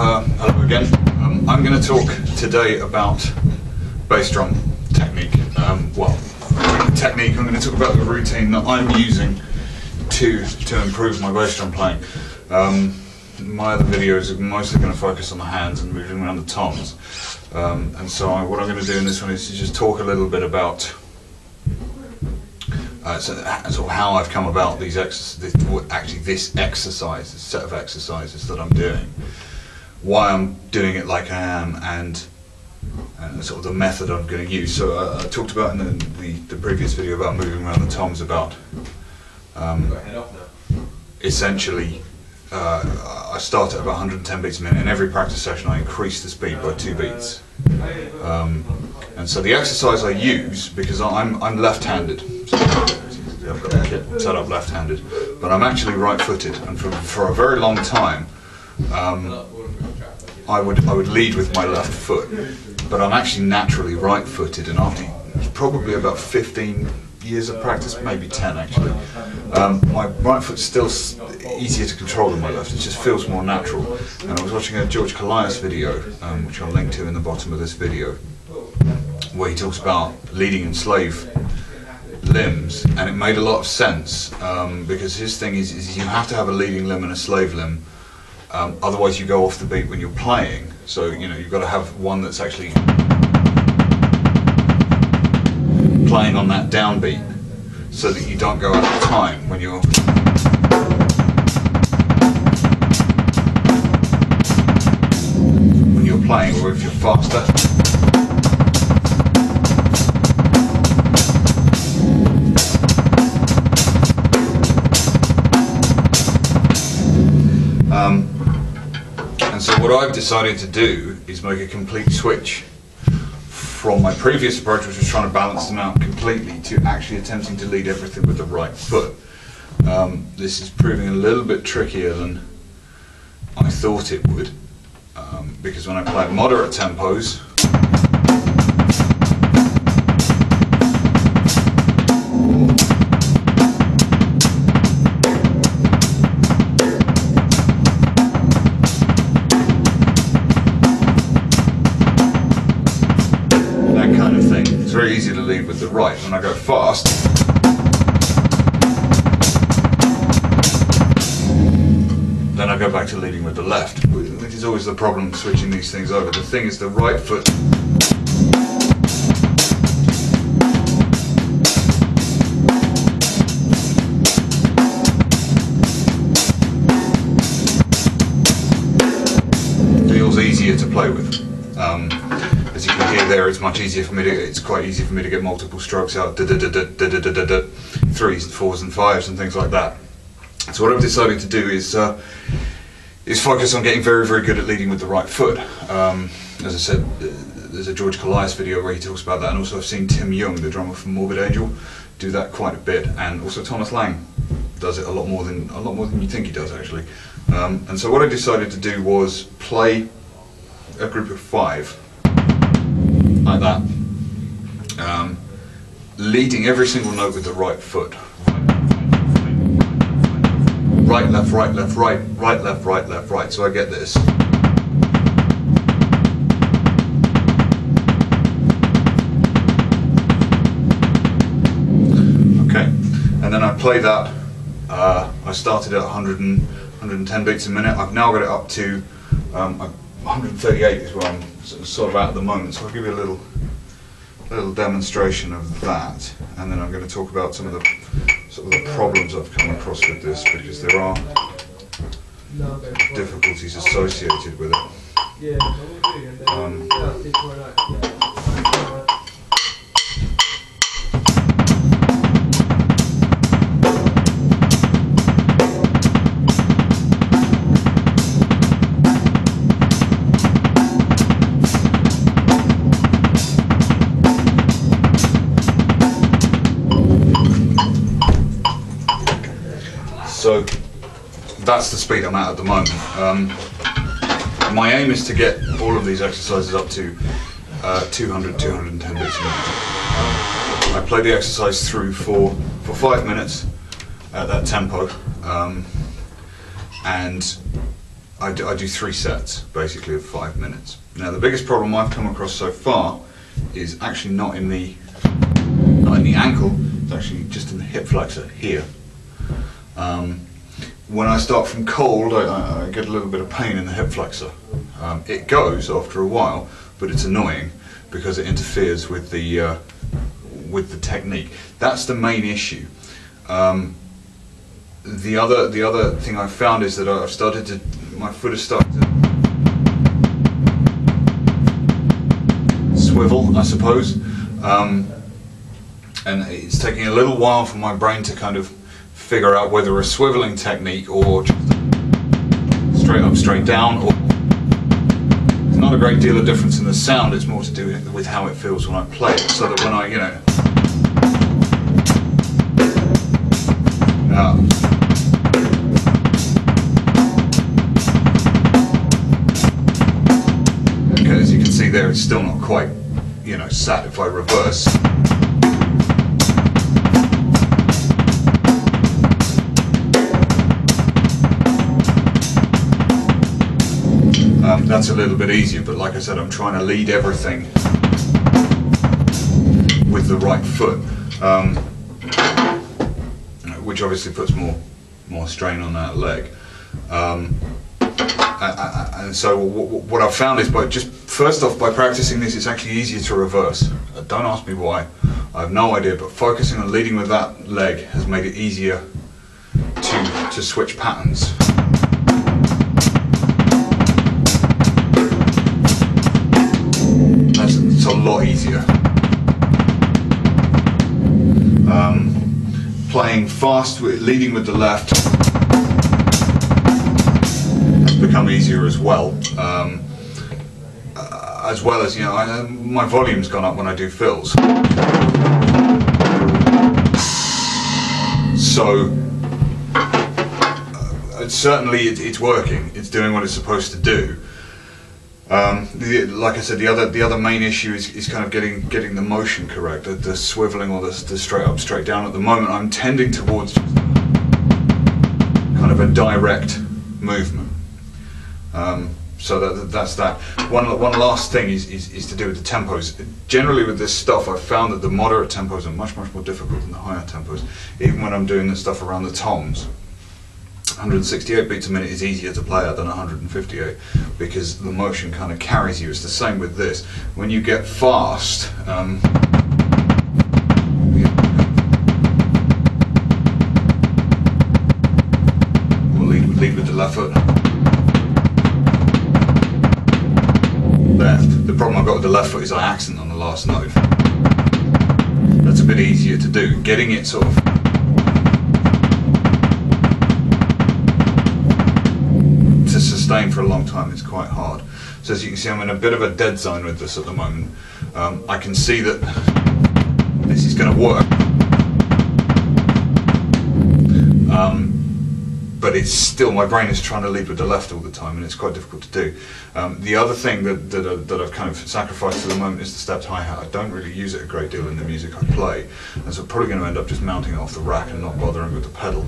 Hello again. I'm going to talk today about bass drum technique. Technique. I'm going to talk about the routine that I'm using to improve my bass drum playing. My other videos are mostly going to focus on the hands and moving around the toms. And so what I'm going to do in this one is to just talk a little bit about sort of how I've come about this exercise, this set of exercises that I'm doing, why I'm doing it like I am, and sort of the method I'm going to use. So I talked about in the previous video about moving around the toms, about essentially I start at about 110 beats a minute. In every practice session I increase the speed by 2 beats. And so the exercise I use, because I'm left-handed, so I've got the kit set up left-handed, but I'm actually right-footed, and for a very long time I would lead with my left foot, but I'm actually naturally right-footed, and after probably about 15 years of practice, maybe 10 actually, my right foot's still easier to control than my left. It just feels more natural. And I was watching a George Kalias video, which I'll link to in the bottom of this video, where he talks about leading and slave limbs, and it made a lot of sense, because his thing is you have to have a leading limb and a slave limb, otherwise you go off the beat when you're playing. So you've got to have one that's actually playing on that downbeat, so that you don't go out of time when you're playing, or if you're faster. And so what I've decided to do is make a complete switch from my previous approach, which was trying to balance them out completely, to actually attempting to lead everything with the right foot. This is proving a little bit trickier than I thought it would, because when I play at moderate tempos, it's very easy to lead with the right. When I go fast, then I go back to leading with the left, which is always the problem switching these things over. The thing is, the right foot feels easier to play with. As you can hear there, it's much easier for me to. It's quite easy for me to get multiple strokes out, threes, fours, and fives, and things like that. So what I've decided to do is focus on getting very, very good at leading with the right foot. As I said, there's a George Kalias video where he talks about that, and also I've seen Tim Young, the drummer from Morbid Angel, do that quite a bit, and also Thomas Lang does it a lot more than you think he does actually. And so what I decided to do was play a group of 5. Like that, leading every single note with the right foot. Right, left, right, left, right, right, left, right, left, right. So I get this. Okay, and then I play that. I started at 110 beats a minute. I've now got it up to 138 is where I'm sort of at the moment, so I'll give you a little demonstration of that, and then I'm going to talk about some of the problems I've come across with this, because there are difficulties associated with it. So that's the speed I'm at the moment. My aim is to get all of these exercises up to 200, 210 beats a minute. I play the exercise through for 5 minutes at that tempo, and I do 3 sets basically of 5 minutes. Now the biggest problem I've come across so far is actually not in the ankle, it's actually just in the hip flexor here. When I start from cold, I get a little bit of pain in the hip flexor. It goes after a while, but it's annoying because it interferes with the technique. That's the main issue. The other thing I've found is that my foot has started to swivel, I suppose, and it's taking a little while for my brain to kind of figure out whether a swiveling technique or just straight up, straight down, or there's not a great deal of difference in the sound. It's more to do with how it feels when I play it, so that when I, okay, as you can see there, it's still not quite, sat if I reverse. That's a little bit easier, but like I said, I'm trying to lead everything with the right foot, which obviously puts more strain on that leg. And so what I've found is first off, by practicing this, it's actually easier to reverse. Don't ask me why, I have no idea, but focusing on leading with that leg has made it easier to switch patterns. It's a lot easier. Playing fast, leading with the left has become easier as well. As well as, my volume's gone up when I do fills. So certainly it's working. It's doing what it's supposed to do. Like I said, the other main issue is kind of getting the motion correct, the swiveling or the straight up, straight down. At the moment, I'm tending towards kind of a direct movement. So that's that. One last thing is to do with the tempos. Generally with this stuff, I've found that the moderate tempos are much more difficult than the higher tempos. Even when I'm doing the stuff around the toms. 168 beats a minute is easier to play at than 158 because the motion kind of carries you. It's the same with this. When you get fast, we'll lead with the left foot. Left. The problem I've got with the left foot is I accent on the last note. That's a bit easier to do. Getting it sort of to sustain for a long time is quite hard. So as you can see, I'm in a bit of a dead zone with this at the moment. I can see that this is going to work, but it's still, my brain is trying to lead with the left all the time, and it's quite difficult to do. The other thing that I've kind of sacrificed at the moment is the stepped hi-hat. I don't really use it a great deal in the music I play, and so I'm probably going to end up just mounting it off the rack and not bothering with the pedal.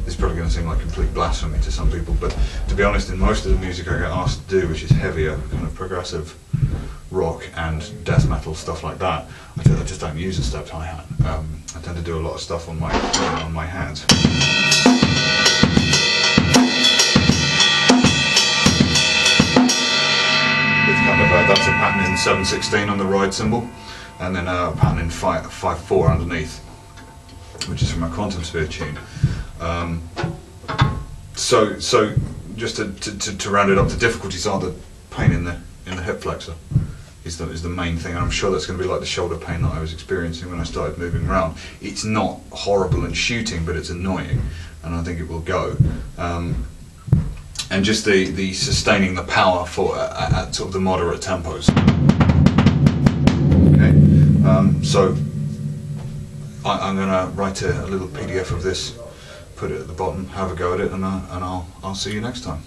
It's probably going to seem like complete blasphemy to some people, but to be honest, in most of the music I get asked to do, which is heavier, kind of progressive rock and death metal, stuff like that, I just don't use a stepped hi-hat. I tend to do a lot of stuff on my hands. It's kind of that's a pattern in 7/16 on the ride cymbal, and then a pattern in 5/4 underneath, which is from a Quantum Sphere tune. So just to round it up, the difficulties are the pain in the hip flexor is the main thing, and I'm sure that's going to be like the shoulder pain that I was experiencing when I started moving around. It's not horrible and shooting, but it's annoying, and I think it will go. And just the sustaining the power at sort of the moderate tempos. Okay, so I'm going to write a little PDF of this, put it at the bottom, have a go at it, and I'll see you next time.